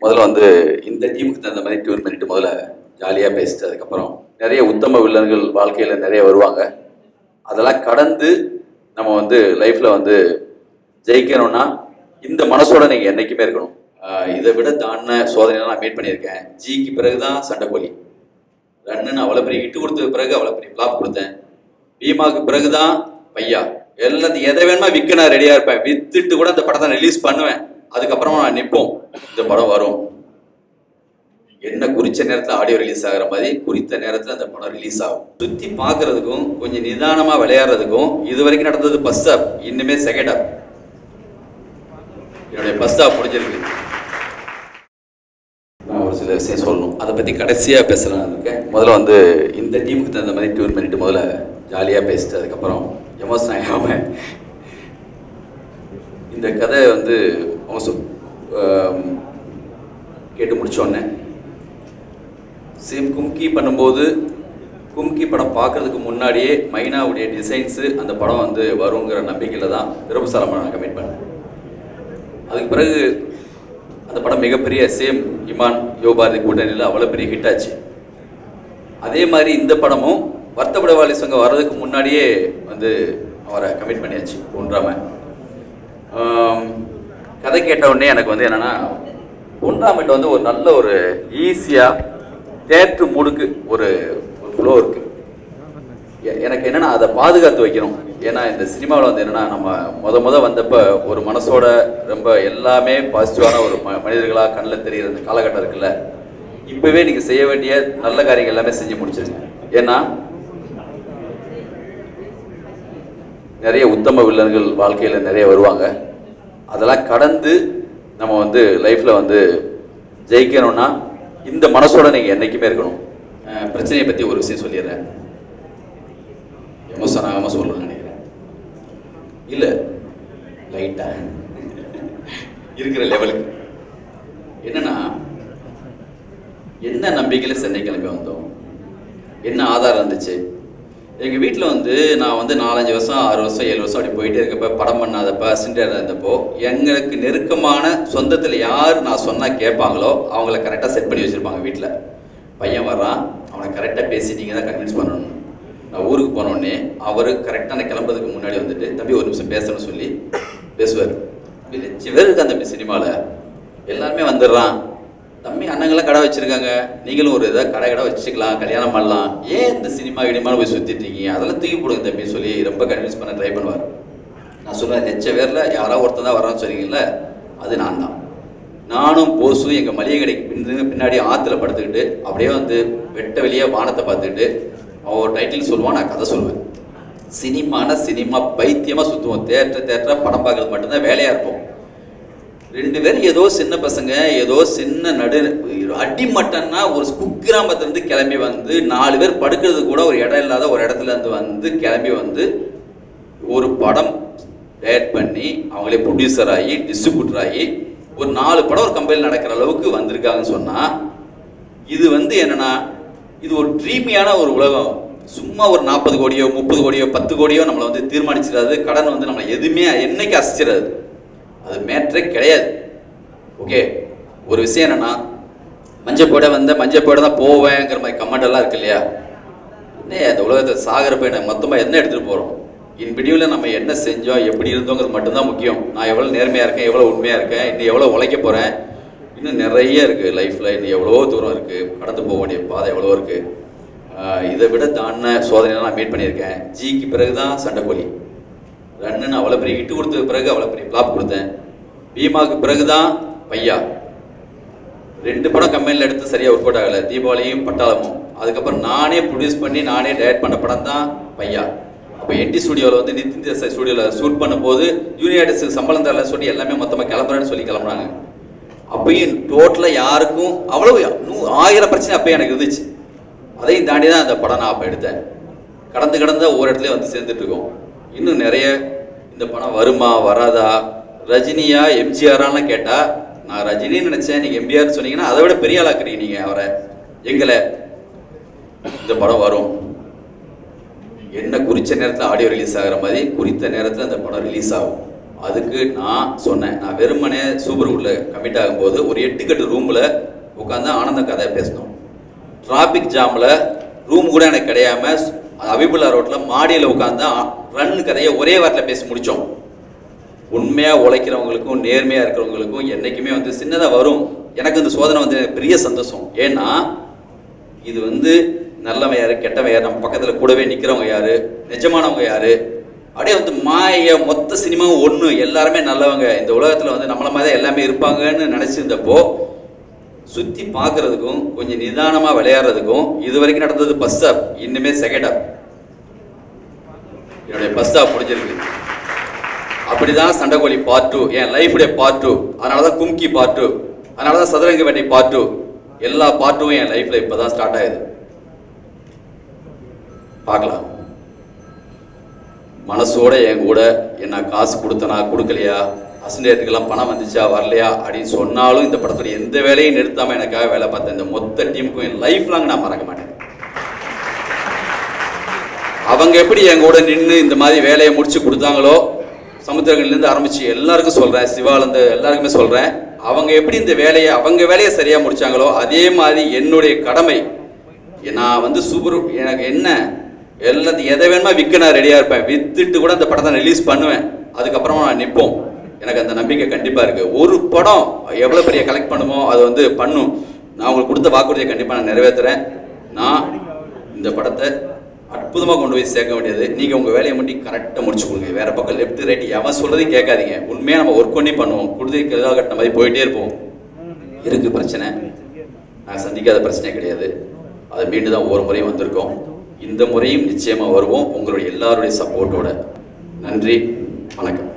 முதல்ல வந்து இந்த டீமுக்கு தகுந்த மாதிரி டியூன் பண்ணிட்டு முதல்ல ஜாலியாக பேசிட்டு அதுக்கப்புறம் நிறைய உத்தம வில்லன்கள் வாழ்க்கையில் நிறைய வருவாங்க. அதெல்லாம் கடந்து நம்ம வந்து லைஃப்பில் வந்து ஜெயிக்கணும்னா இந்த மனசோட நீங்கள் என்றைக்குமே இருக்கணும். இதை விட தாண்டின சோதனைலாம் நான் மீட் பண்ணியிருக்கேன். ஜிக்கு பிறகு தான் சண்டைக்கோழி, ரன்னு அவ்வளோ பெரிய ஹிட்டு கொடுத்த பிறகு அவ்வளோ பெரிய ஃப்ளாப் கொடுத்தேன். பீமாவுக்கு பிறகு தான் பையா, எல்லாத்தையும் எதை வேணுமா விற்க நான் ரெடியாக இருப்பேன். வித்துட்டு கூட அந்த படத்தை ரிலீஸ் பண்ணுவேன். அதுக்கப்புறமா நான் நிற்போம், இந்த படம் வரும். என்ன குறித்த நேரத்தில் ஆடியோ ரிலீஸ் ஆகிற மாதிரி குறித்த நேரத்தில் அந்த படம் ரிலீஸ் ஆகும். சுற்றி பார்க்கறதுக்கும் கொஞ்சம் நிதானமாக விளையாடுறதுக்கும் இது வரைக்கும் நடந்தது ஃபர்ஸ்ட் ஹாப், இன்னுமே செகண்ட் ஹாப். என்னுடைய ஃபர்ஸ்ட் ஹாப் முடிஞ்சிருக்கு. நான் ஒரு சில விஷயம் சொல்லணும், அதை பற்றி கடைசியாக பேசலான்னு இருக்கேன். முதல்ல வந்து இந்த டீமுக்கு தகுந்த மாதிரி டியூன் பண்ணிட்டு முதல்ல ஜாலியாக பேசிட்டு அதுக்கப்புறம் எமோஷன் ஆகாமல் இந்த கதை வந்து கேட்டு முடித்தோடனே சேம் கும்கி பண்ணும்போது கும்கி படம் பார்க்குறதுக்கு முன்னாடியே மைனாவுடைய டிசைன்ஸு அந்த படம் வந்து வருங்கிற நம்பிக்கையில் தான் பிரபுசாலமாக நான் கமிட் பண்ணேன். அதுக்கு பிறகு அந்த படம் மிகப்பெரிய சேம் இமான் யோபாரதி கூட்டணியில் அவ்வளோ பெரிய ஹிட் ஆச்சு. அதே மாதிரி இந்த படமும் வருத்தப்படவாளி சங்கம் வர்றதுக்கு முன்னாடியே வந்து அவரை கமிட் பண்ணியாச்சு ஒன்றாமல். கதை கேட்ட உடனே எனக்கு வந்து என்னென்னா, ஒன்றாமட்ட வந்து ஒரு நல்ல ஒரு ஈஸியாக தேட்ரு மூடுக்கு ஒரு ஃப்ளோ இருக்குது. எனக்கு என்னென்னா அதை பாதுகாத்து வைக்கணும். ஏன்னா இந்த சினிமாவில் வந்து என்னென்னா, நம்ம முத வந்தப்போ ஒரு மனசோட ரொம்ப எல்லாமே பாசிட்டிவான ஒரு மனிதர்களாக கண்ணில் தெரிகிற அந்த காலகட்டம் இருக்குல்ல, இப்போவே நீங்கள் செய்ய வேண்டிய நல்ல காரியங்கள் எல்லாமே செஞ்சு முடிச்சிருங்க. ஏன்னா நிறைய உத்தம வில்லன்கள் வாழ்க்கையில் நிறைய வருவாங்க. அதெல்லாம் கடந்து நம்ம வந்து லைஃப்பில் வந்து ஜெயிக்கணும்னா இந்த மனசோட நீங்கள் என்றைக்குமே இருக்கணும். பிரச்சனையை பற்றி ஒரு விஷயம் சொல்லிடுறேன், எமோஷன் ஆகாமல் சொல்லணும்னு நினைக்கிறேன். இல்லை லைட்டாக இருக்கிற லெவலுக்கு என்னென்னா, என்ன நம்பிக்கையில் சென்னை கிளம்பி வந்தோம், என்ன ஆதாரம் இருந்துச்சு. எங்கள் வீட்டில் வந்து நான் வந்து 4-5 வருஷம் 6 வருஷம் 7 வருஷம் அப்படி போயிட்டே இருக்கப்போ, படம் பண்ணாதப்போ, அசிஸ்டண்டாக இருந்தப்போ எங்களுக்கு நெருக்கமான சொந்தத்தில் யார் நான் சொன்னால் கேட்பாங்களோ அவங்கள கரெக்டாக செட் பண்ணி வச்சுருப்பாங்க வீட்டில். பையன் வர்றான், அவனை கரெக்டாக பேசி நீங்கள் தான் கன்வின்ஸ் பண்ணணும். நான் ஊருக்கு போனோடனே அவர் கரெக்டாக நான் கிளம்புறதுக்கு முன்னாடி வந்துட்டு, தம்பி ஒரு நிமிஷம் பேசணும்னு சொல்லி பேசுவார். பேர் இருக்கு அந்த சினிமாவில், எல்லாருமே வந்துடுறான். தம்பி அண்ணங்களாம் கடை வச்சுருக்காங்க, நீங்களும் ஒரு இதாக கடை வச்சுக்கலாம், கல்யாணம் பண்ணலாம், ஏன் இந்த சினிமா இனிமேல் போய் சுற்றிட்டு இருக்கீங்க, அதெல்லாம் தூக்கி போடுங்க தம்பின்னு சொல்லி ரொம்ப கன்வின்ஸ் பண்ண ட்ரை பண்ணுவார். நான் சொல்லுவேன், நெச்ச பேரில் யாராவது ஒருத்தர் தான் வரான்னு சொன்னீங்கல்ல, அது நான் தான். நானும் போஸும் எங்கள் மளிகை கடைக்கு பின்னாடி ஆற்றுல படுத்துக்கிட்டு அப்படியே வந்து வெட்ட வெளியே வானத்தை பார்த்துக்கிட்டு அவன் ஒரு டைட்டில் சொல்லுவான், நான் கதை சொல்லுவேன். சினிமா பைத்தியமாக சுற்றுவோம். தேட்டராக படம் பார்க்கறது மட்டும்தான் வேலையாக இருப்போம். 2 பேரும் ஏதோ சின்ன பசங்க, ஏதோ சின்ன அடிமட்டன்னா ஒரு குக்கிராமத்துலேருந்து கிளம்பி வந்து 4 பேர் படுக்கிறது கூட ஒரு இடம் இல்லாத ஒரு இடத்துலேருந்து வந்து கிளம்பி வந்து ஒரு படம் டேரக்ட் பண்ணி அவங்களே ப்ரொடியூசர் ஆகி டிஸ்ட்ரிபியூட்டர் ஆகி ஒரு 4 படம் ஒரு கம்பெனியில் நடக்கிற அளவுக்கு வந்திருக்காங்கன்னு சொன்னால், இது வந்து என்னென்னா, இது ஒரு ட்ரீமியான ஒரு உலகம். சும்மா ஒரு 40 கோடியோ 30 கோடியோ 10 கோடியோ நம்மளை வந்து தீர்மானிச்சிடாது. கடன் வந்து நம்மளை எதுவுமே என்னைக்கு அசிச்சிடாது, அது மேட்ரே கிடையாது. ஓகே, ஒரு விஷயம் என்னென்னா, மஞ்சள் போட தான் போவேங்கிற மாதிரி கமெண்ட் எல்லாம் இருக்கு இல்லையா. இன்னும் அந்த உலகத்தை சாகிறப்ப எனக்கு மொத்தமாக என்ன எடுத்துகிட்டு போகிறோம், இன் வீடியோவில் நம்ம என்ன செஞ்சோம், எப்படி இருந்தோங்கிறது மட்டும்தான் முக்கியம். நான் எவ்வளோ நேர்மையாக இருக்கேன், எவ்வளோ உண்மையாக இருக்கேன், இன்னும் எவ்வளோ உழைக்க போகிறேன், இன்னும் நிறைய இருக்குது லைஃப்பில், இன்னும் எவ்வளோ தூரம் இருக்குது, கடந்து போக வேண்டிய பாதை எவ்வளோ இருக்குது. இதை விட தாண்டின சோதனைலாம் நான் மீட் பண்ணியிருக்கேன். ஜிக்கு பிறகு தான் சண்டைக்கோழி, ரன்னு அவ்வளோ பெரிய ஹிட்டு கொடுத்த பிறகு அவ்வளோ பெரிய ஃப்ளாப் கொடுத்தேன். பீமாவுக்கு பிறகு தான் பையா, 2 படம் கம்பெனியில் எடுத்து சரியாக ஒர்க் அவுட் ஆகலை, தீபாவளியும் பட்டாளமும். அதுக்கப்புறம் நானே ப்ரொடியூஸ் பண்ணி நானே டைரக்ட் பண்ண படம் தான் பையா. அப்போ என்டி ஸ்டுடியோவில் வந்து நிதின் தேசாய் ஸ்டுடியோவில் ஷூட் பண்ணும்போது ஜூனியர் ஆர்டிஸ்ட்டுக்கு சம்பளம் தரலன்னு சொல்லி எல்லாமே மொத்தமாக கிளம்புறேன்னு சொல்லி கிளம்புறாங்க. அப்பயும் டோட்டலாக யாருக்கும் அவ்வளோ 1000 பிரச்சனை அப்போ எனக்கு இருந்துச்சு. அதையும் தாண்டி தான் அந்த படம் நான் அப்போ எடுத்தேன். கடந்த ஒவ்வொரு இடத்துலையும் வந்து சேர்ந்துட்டுருக்கோம். இன்னும் நிறைய இந்த படம் வருமா வராதா, ரஜினியா எம்ஜிஆரான்னு கேட்டால் நான் ரஜினின்னு நினச்சேன், நீங்கள் எம்ஜிஆர்னு சொன்னீங்கன்னா அதை விட பெரிய ஆளாக்குறீங்க நீங்கள் அவரை, எங்களை. இந்த படம் வரும், என்ன குறித்த நேரத்தில் ஆடியோ ரிலீஸ் ஆகிற மாதிரி குறித்த நேரத்தில் அந்த படம் ரிலீஸ் ஆகும். அதுக்கு நான் சொன்னேன், நான் வெறுமனே சூப்பர் குட்டில் கமிட் ஆகும்போது ஒரு 8 கட்டு ரூமில் உட்காந்து ஆனந்த கதை பேசணும். டிராஃபிக் ஜாமில் ரூம் கூட எனக்கு கிடையாம அபிபுல்லா ரோட்டில் மாடியில் உட்காந்து ரன் கதையை ஒரே வாரத்தில் பேசி முடித்தோம். உண்மையாக உழைக்கிறவங்களுக்கும் நேர்மையாக இருக்கிறவங்களுக்கும் என்றைக்குமே வந்து சின்னதாக வரும். எனக்கு இந்த சோதனை வந்து பெரிய சந்தோஷம். ஏன்னா இது வந்து நல்லவன் யார், கெட்டவன் யார், நம்ம பக்கத்தில் கூடவே நிற்கிறவங்க யார், நிஜமானவங்க யார், அப்படியே வந்து மாய மொத்த சினிமாவும் ஒன்று, எல்லாருமே நல்லவங்க, இந்த உலகத்தில் வந்து நம்மள மாதிரி தான் எல்லாமே இருப்பாங்கன்னு நினச்சிருந்தப்போ சுற்றி பார்க்குறதுக்கும் கொஞ்சம் நிதானமாக விளையாடுறதுக்கும் இது வரைக்கும் நடந்தது ஃபர்ஸ்ட் ஸ்டாப், இன்னுமே செகண்ட் ஹாப். என்னுடைய ஃபர்ஸ்ட் ஹாப் முடிஞ்சிருக்கு. அப்படிதான் சண்டைக்கோழி பார்ட் 2 என் லைஃபுடைய பார்ட் 2, அதனால தான் கும்கி பார்ட் 2, அதனால தான் சதுரங்க வேட்டை பார்ட் 2, எல்லா பார்ட்டும் என் லைஃப்ல இப்பதான் ஸ்டார்ட் ஆகுது. பார்க்கலாம். மனசோட என் கூட என்ன காசு கொடுத்தனா கொடுக்கலையா, அசிஸ்டன்ட்டுக்கெல்லாம் பணம் வந்துச்சா வரலையா அப்படின்னு சொன்னாலும் இந்த படத்தோட எந்த வேலையும் நிறுத்தாம எனக்காக வேலை பார்த்த இந்த மொத்த டீமுக்கும் என் லைஃப் லாங் நான் மறக்க மாட்டேன். அவங்க எப்படி என் கூட நின்று இந்த மாதிரி வேலையை முடிச்சு கொடுத்தாங்களோ, சமுத்திரங்கள்லேருந்து ஆரம்பிச்சு எல்லாருக்கும் சொல்கிறேன், சிவாலேருந்து எல்லாருக்குமே சொல்கிறேன், அவங்க எப்படி இந்த வேலையை அவங்க வேலையை சரியாக முடித்தாங்களோ அதே மாதிரி என்னுடைய கடமை. நான் வந்து சூப்பர், எனக்கு என்ன எல்லாத்தையும் எதை வேணுமா விற்க நான் ரெடியாக இருப்பேன், விற்றுட்டு கூட அந்த படத்தை ரிலீஸ் பண்ணுவேன், அதுக்கப்புறமா நான் நிற்போம். எனக்கு அந்த நம்பிக்கை கண்டிப்பாக இருக்குது. ஒரு படம் எவ்வளோ பெரிய கலெக்ட் பண்ணுமோ அது வந்து பண்ணும். நான் உங்களுக்கு கொடுத்த வாக்குறுதியை கண்டிப்பாக நான் நிறைவேற்றுறேன். நான் இந்த படத்தை அற்புதமாக கொண்டு போய் சேர்க்க வேண்டியது. நீங்கள் உங்கள் வேலையை மட்டும் கரெக்டாக முடிச்சு கொடுங்க. வேறு பக்கம் லெஃப்ட் ரைட் எவன் சொல்கிறதையும் கேட்காதீங்க. உண்மையாக நம்ம ஒர்க் பண்ணி பண்ணுவோம். கொடுத்து கட்டின மாதிரி போயிட்டே இருப்போம். இருக்குது பிரச்சனை, நான் சந்திக்காத பிரச்சனை கிடையாது. அதை மீண்டும் தான் ஒவ்வொரு முறையும் வந்திருக்கோம். இந்த முறையும் நிச்சயமாக வருவோம் உங்களுடைய எல்லாருடைய சப்போர்ட்டோட. நன்றி, வணக்கம்.